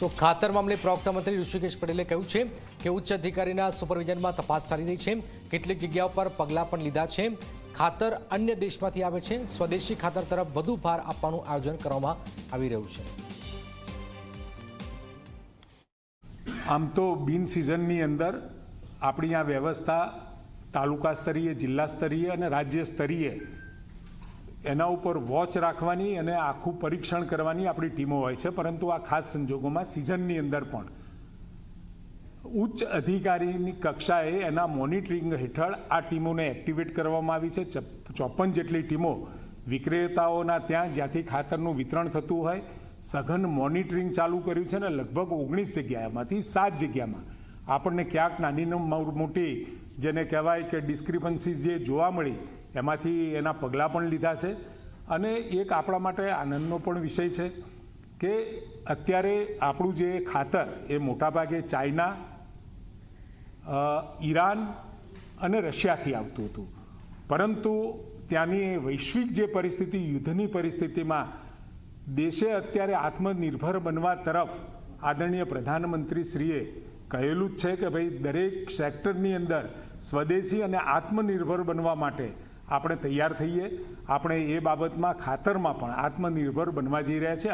તો ખાતર મામલે પ્રવક્તા મંત્રી ઋષિકેશ પટેલે કહ્યું છે કે ઉચ્ચ અધિકારીના સુપરવિઝનમાં તપાસ ચાલી રહી છે। કેટલીક જગ્યાઓ પર પગલાં પણ લીધા છે। ખાતર અન્ય દેશમાંથી આવે છે। સ્વદેશી ખાતર તરફ વધુ ભાર આપવાનું આયોજન કરવામાં આવી રહ્યું છે। આમ તો બિન સિઝનની અંદર આપણી આ વ્યવસ્થા તાલુકા સ્તરીય, જિલ્લા સ્તરીય અને રાજ્ય સ્તરીય એના ઉપર વોચ રાખવાની અને આખું પરીક્ષણ કરવાની આપણી ટીમો હોય છે। પરંતુ આ ખાસ સંજોગોમાં સિઝનની અંદર પણ ઉચ્ચ અધિકારીની કક્ષાએ એના મોનિટરિંગ હેઠળ આ ટીમોને એક્ટિવેટ કરવામાં આવી છે। 54 જેટલી ટીમો વિક્રેતાઓના ત્યાં જ્યાંથી ખાતરનું વિતરણ થતું હોય સઘન મોનિટરિંગ ચાલુ કર્યું છે અને લગભગ 19 જગ્યાએમાંથી 7 જગ્યામાં આપણને ક્યાંક નાની મોટી જેને કહેવાય કે ડિસ્ક્રિપન્સીસ જે જોવા મળી એમાંથી એના પગલાં પણ લીધા છે। અને એક આપણા માટે આનંદનો પણ વિષય છે કે અત્યારે આપણું જે ખાતર એ મોટાભાગે ચાઇના, ઈરાન અને રશિયાથી આવતું હતું, પરંતુ ત્યાંની વૈશ્વિક જે પરિસ્થિતિ, યુદ્ધની પરિસ્થિતિમાં દેશે અત્યારે આત્મનિર્ભર બનવા તરફ આદરણીય પ્રધાનમંત્રીશ્રીએ કહેલું જ છે કે ભાઈ દરેક સેક્ટરની અંદર સ્વદેશી અને આત્મનિર્ભર બનવા માટે આપણે તૈયાર થઈએ। આપણે એ બાબતમાં ખાતરમાં પણ આત્મનિર્ભર બનવા જઈ રહ્યા છીએ।